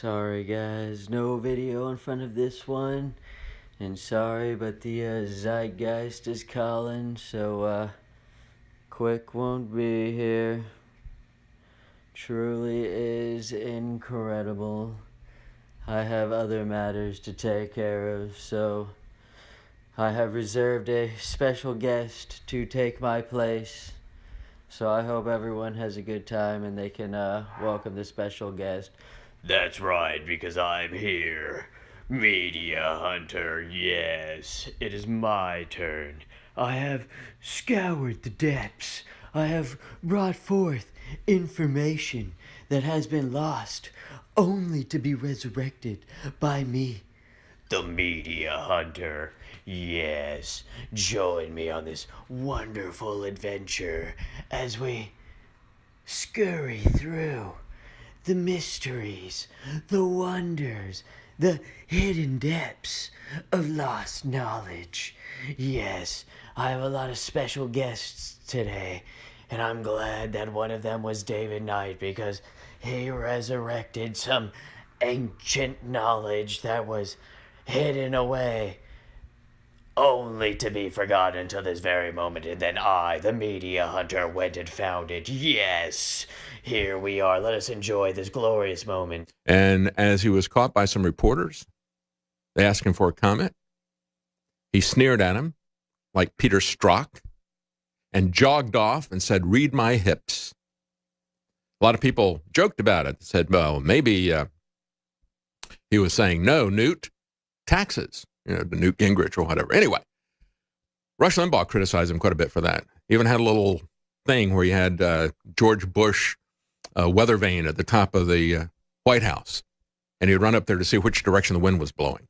Sorry guys, no video in front of this one. And sorry, but the zeitgeist is calling, so quick won't be here. Truly is incredible. I have other matters to take care of, so I have reserved a special guest to take my place. So I hope everyone has a good time and they can welcome the special guest. That's right, because I'm here. MediaHunter, yes, it is my turn. I have scoured the depths. I have brought forth information that has been lost, only to be resurrected by me, the MediaHunter. Yes, join me on this wonderful adventure as we scurry through the mysteries, the wonders, the hidden depths of lost knowledge. Yes, I have a lot of special guests today, and I'm glad that one of them was David Knight because he resurrected some ancient knowledge that was hidden away only to be forgotten until this very moment, and then I, the MediaHunter, went and found it. Yes, here we are. Let us enjoy this glorious moment. And as he was caught by some reporters, they asked him for a comment. He sneered at him like Peter Strzok and jogged off and said, "Read my hips." A lot of people joked about it, said, well, maybe he was saying, no, Newt, taxes. The Newt Gingrich or whatever. Anyway, Rush Limbaugh criticized him quite a bit for that. He even had a little thing where he had George Bush weather vane at the top of the White House, and he'd run up there to see which direction the wind was blowing.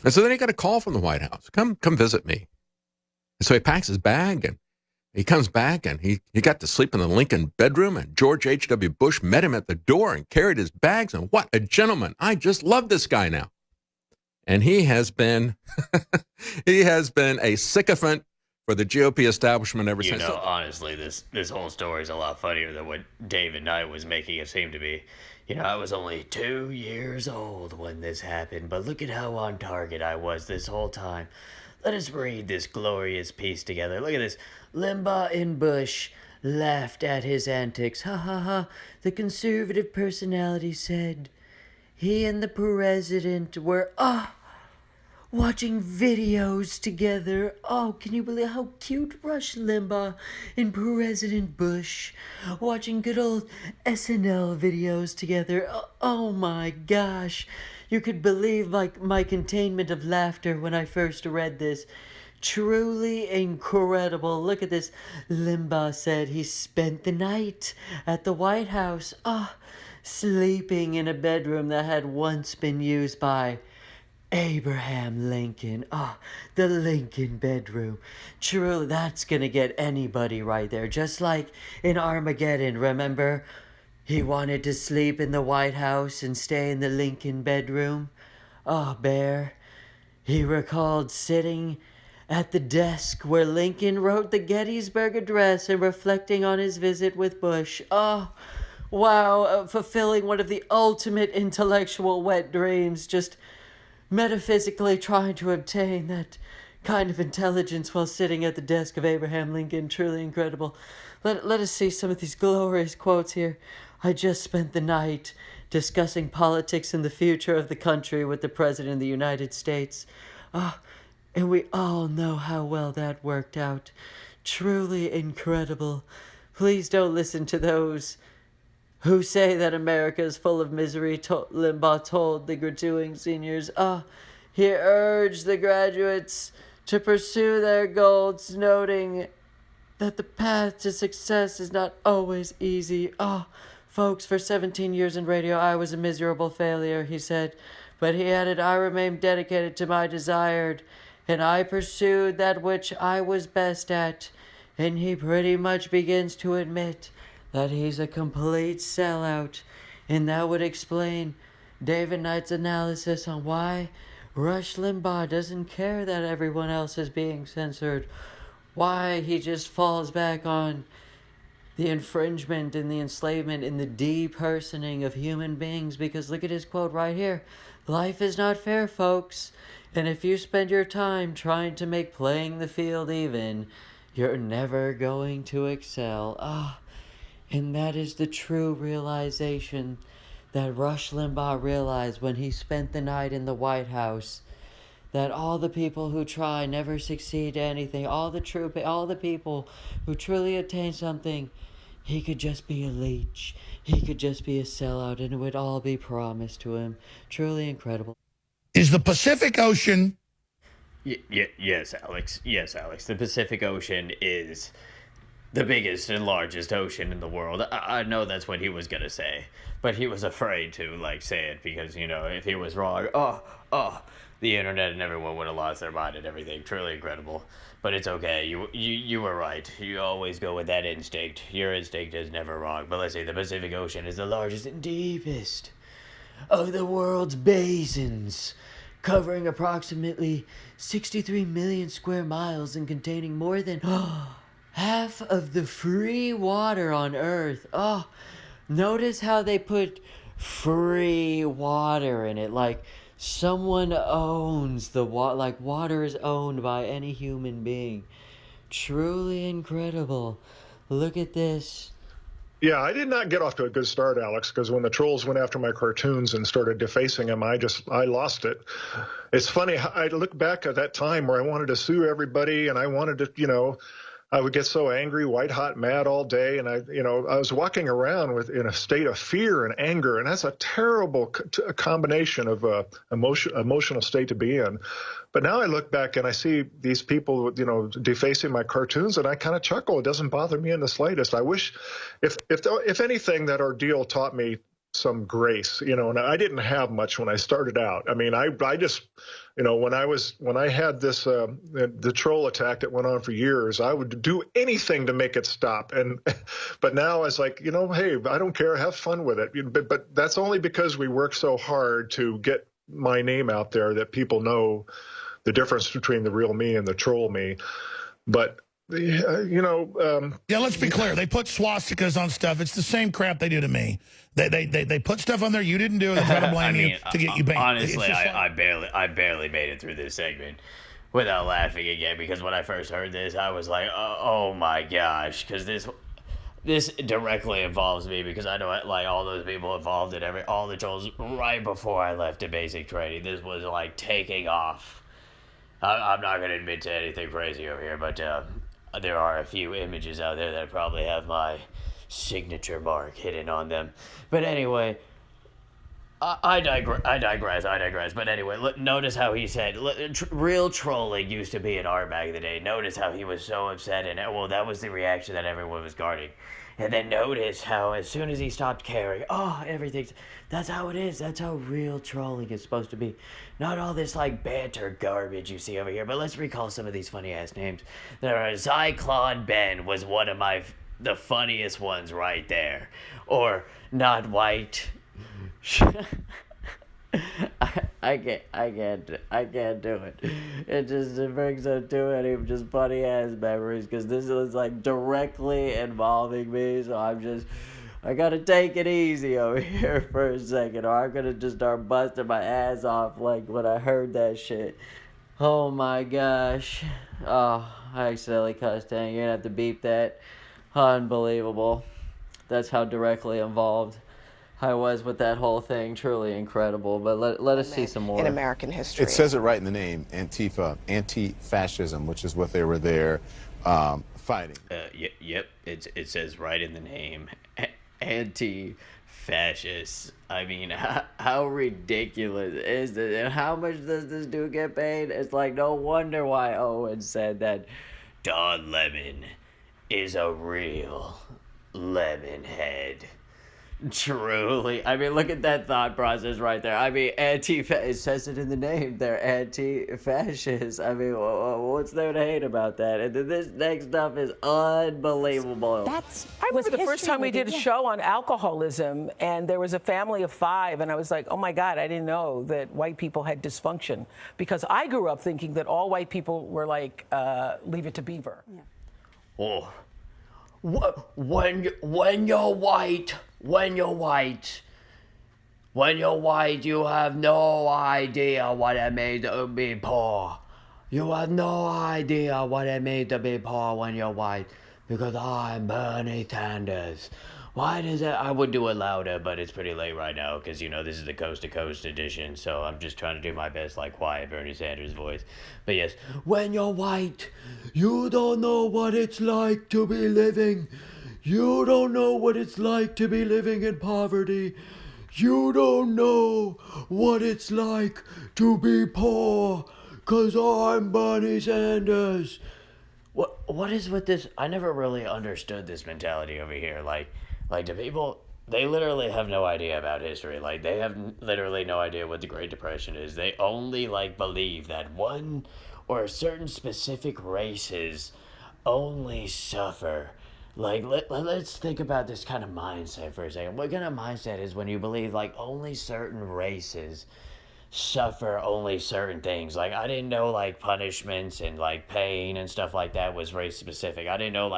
And so then he got a call from the White House, come visit me. And so he packs his bag, and he comes back, and he got to sleep in the Lincoln bedroom, and George H.W. Bush met him at the door and carried his bags, and what a gentleman. I just love this guy now. And he has been a sycophant for the GOP establishment ever since. Honestly, this whole story is a lot funnier than what David Knight was making it seem to be. I was only 2 years old when this happened, but look at how on target I was this whole time. Let us read this glorious piece together. Look at this. Limbaugh and Bush laughed at his antics. Ha ha ha. The conservative personality said he and the president were, watching videos together. Oh, can you believe how cute Rush Limbaugh and President Bush watching good old SNL videos together. Oh my gosh. You could believe my containment of laughter when I first read this. Truly incredible. Look at this. Limbaugh said he spent the night at the White House, sleeping in a bedroom that had once been used by Abraham Lincoln. The Lincoln bedroom. Truly, that's gonna get anybody right there. Just like in Armageddon, remember? He wanted to sleep in the White House and stay in the Lincoln bedroom. Bear. He recalled sitting at the desk where Lincoln wrote the Gettysburg Address and reflecting on his visit with Bush. Wow, fulfilling one of the ultimate intellectual wet dreams, just metaphysically trying to obtain that kind of intelligence while sitting at the desk of Abraham Lincoln. Truly incredible. Let us see some of these glorious quotes here. I just spent the night discussing politics and the future of the country with the President of the United States. And we all know how well that worked out. Truly incredible. Please don't listen to those who say that America is full of misery, Limbaugh told the graduating seniors. He urged the graduates to pursue their goals, noting that the path to success is not always easy. Folks, for 17 years in radio, I was a miserable failure, he said. But he added, I remained dedicated to my desired, and I pursued that which I was best at. And he pretty much begins to admit that he's a complete sellout. And that would explain David Knight's analysis on why Rush Limbaugh doesn't care that everyone else is being censored. Why he just falls back on the infringement and the enslavement and the depersoning of human beings. Because look at his quote right here. Life is not fair, folks. And if you spend your time trying to make playing the field even, you're never going to excel. And that is the true realization that Rush Limbaugh realized when he spent the night in the White House. That all the people who try never succeed at anything. All the people who truly attain something, he could just be a leech. He could just be a sellout, and it would all be promised to him. Truly incredible. Is the Pacific Ocean... Yes, Alex. Yes, Alex. The Pacific Ocean is the biggest and largest ocean in the world. I know that's what he was going to say, but he was afraid to, say it because, if he was wrong, the internet and everyone would have lost their mind and everything. Truly incredible. But it's okay. You were right. You always go with that instinct. Your instinct is never wrong. But let's see, the Pacific Ocean is the largest and deepest of the world's basins, covering approximately 63 million square miles and containing more than half of the free water on Earth. Notice how they put free water in it, like someone owns the water, like water is owned by any human being. Truly incredible. Look at this. Yeah, I did not get off to a good start, Alex, because when the trolls went after my cartoons and started defacing them, I lost it. It's funny, I look back at that time where I wanted to sue everybody and I wanted to, I would get so angry, white hot, mad all day, and I was walking around in a state of fear and anger, and that's a terrible combination of emotional state to be in. But now I look back and I see these people, defacing my cartoons, and I kind of chuckle. It doesn't bother me in the slightest. I wish, if anything, that ordeal taught me some grace, and I didn't have much when I started out. I mean, I just, when I had this, the troll attack that went on for years, I would do anything to make it stop. But now I was like, hey, I don't care. Have fun with it. But that's only because we work so hard to get my name out there that people know the difference between the real me and the troll me. But let's be clear. They put swastikas on stuff. It's the same crap they do to me. They put stuff on there you didn't do. They try to blame you to get you banned. Honestly, I barely made it through this segment without laughing again, because when I first heard this, I was like, oh my gosh, because this directly involves me, because I know all those people involved in all the trolls right before I left to basic training. This was taking off. I'm not going to admit to anything crazy over here, but there are a few images out there that probably have my signature mark hidden on them. But anyway, I digress. But anyway, notice how he said, real trolling used to be an art back in the day. Notice how he was so upset, and that was the reaction that everyone was guarding. And then notice how as soon as he stopped caring, that's how it is. That's how real trolling is supposed to be. Not all this banter garbage you see over here. But let's recall some of these funny ass names. Zyklon Ben was one of the funniest ones right there. Or Not White. I can't do it. It brings up too many just funny ass memories, because this is directly involving me. So I gotta take it easy over here for a second, or I'm gonna just start busting my ass off when I heard that shit. Oh my gosh. Oh, I accidentally cussed. Dang, you're gonna have to beep that. Unbelievable. That's how directly involved I was with that whole thing. Truly incredible. But let us see some more. In American history. It says it right in the name, Antifa, anti-fascism, which is what they were there fighting. Yep, it says right in the name, anti-fascist. I mean, how ridiculous is this? And how much does this dude get paid? It's no wonder why Owen said that Don Lemon is a real lemon head. Truly. I mean, look at that thought process right there. I mean, it says it in the name. They're anti-fascists. I mean, what's there to hate about that? And then this next stuff is unbelievable. I remember the first time we did a show on alcoholism, and there was a family of 5, and I was like, oh my God, I didn't know that white people had dysfunction. Because I grew up thinking that all white people were Leave It to Beaver. Yeah. when you're white, you have no idea what it means to be poor. You have no idea what it means to be poor when you're white. Because I'm Bernie Sanders. Why does it? I would do it louder, but it's pretty late right now because, this is the coast to coast edition. So I'm just trying to do my best, like quiet Bernie Sanders voice. But yes, when you're white, you don't know what it's like to be living. You don't know what it's like to be living in poverty. You don't know what it's like to be poor. Because I'm Bernie Sanders. What is with this? I never really understood this mentality over here. Like the people, they literally have no idea about history. Like, they have literally no idea what the Great Depression is. They only, believe that one or certain specific races only suffer. Let's think about this kind of mindset for a second. What kind of mindset is when you believe, only certain races suffer only certain things? I didn't know, punishments and, pain and stuff like that was race specific. I didn't know,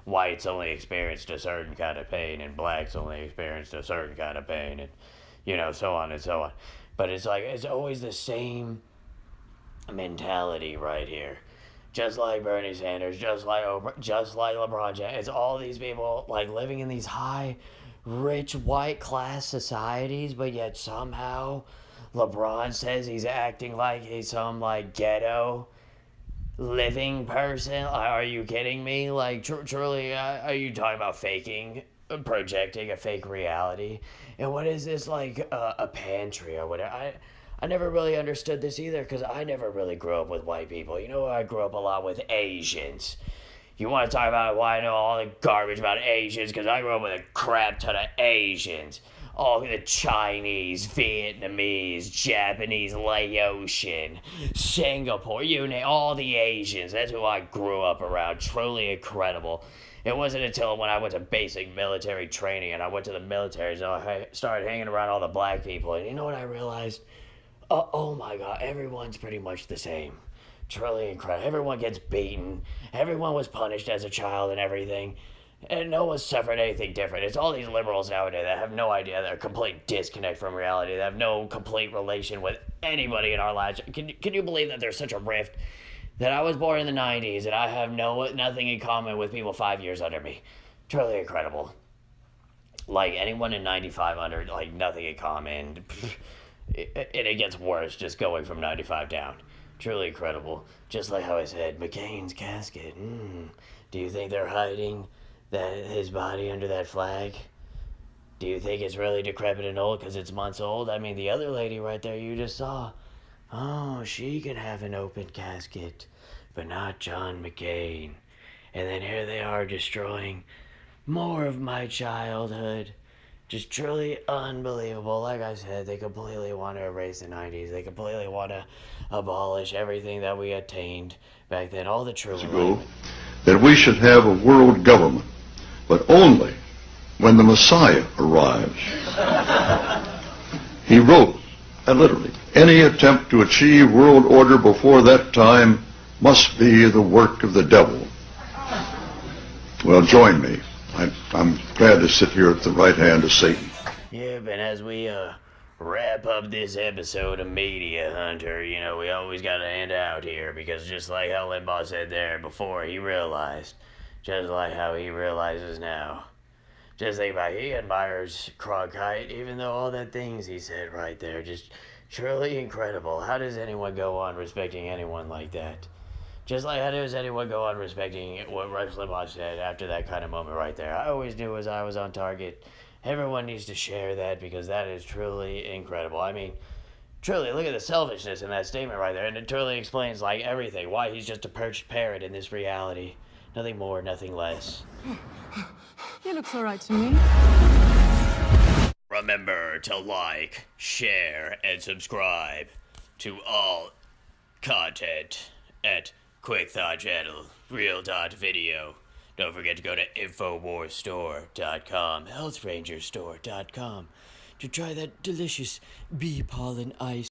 whites only experienced a certain kind of pain and blacks only experienced a certain kind of pain and, so on and so on. But it's it's always the same mentality right here. Just like Bernie Sanders, just like Oprah, just like LeBron James. It's all these people, living in these high, rich, white class societies, but yet somehow LeBron says he's acting like he's some, ghetto living person. Are you kidding me? Truly, are you talking about projecting a fake reality? And what is this, a pantry or whatever? I never really understood this either, because I never really grew up with white people. I grew up a lot with Asians. You want to talk about why I know all the garbage about Asians? Because I grew up with a crap ton of Asians. All the Chinese, Vietnamese, Japanese, Laotian, Singapore, all the Asians. That's who I grew up around. Truly incredible. It wasn't until when I went to basic military training and I went to the military, so I started hanging around all the black people. And you know what I realized? Oh my God, everyone's pretty much the same. Truly incredible. Everyone gets beaten. Everyone was punished as a child and everything. And no one's suffered anything different. It's all these liberals nowadays that have no idea. They're a complete disconnect from reality. They have no complete relation with anybody in our lives. Can you believe that there's such a rift? That I was born in the 90s and I have nothing in common with people 5 years under me. Truly incredible. Anyone in 95 under, nothing in common. It gets worse just going from 95 down. Truly incredible. Just like how I said, McCain's casket. Do you think they're hiding his body under that flag? Do you think it's really decrepit and old because it's months old? I mean, the other lady right there you just saw, she can have an open casket, but not John McCain. And then here they are destroying more of my childhood. Just truly unbelievable. Like I said, they completely want to erase the 90s. They completely want to abolish everything that we attained back then. All the true ago, that we should have a world government, but only when the Messiah arrives. He wrote, and literally, any attempt to achieve world order before that time must be the work of the devil. Well, join me. I'm glad to sit here at the right hand of Satan. Yeah, but as we wrap up this episode of Media Hunter, we always got to end out here, because just like how Limbaugh said there before, he realized, just like how he realizes now. Just think about it, he admires Cronkite, even though all the things he said right there, just truly incredible. How does anyone go on respecting anyone like that? Just like how does anyone go on respecting what Rush Limbaugh said after that kind of moment right there? I always knew as I was on target. Everyone needs to share that, because that is truly incredible. I mean, truly, look at the selfishness in that statement right there. And it truly explains, everything. Why he's just a perched parrot in this reality. Nothing more, nothing less. He looks all right to me. Remember to like, share, and subscribe to all content at Quick Thought Channel, Real.video. Don't forget to go to InfoWarsStore.com, HealthRangerStore.com to try that delicious bee pollen ice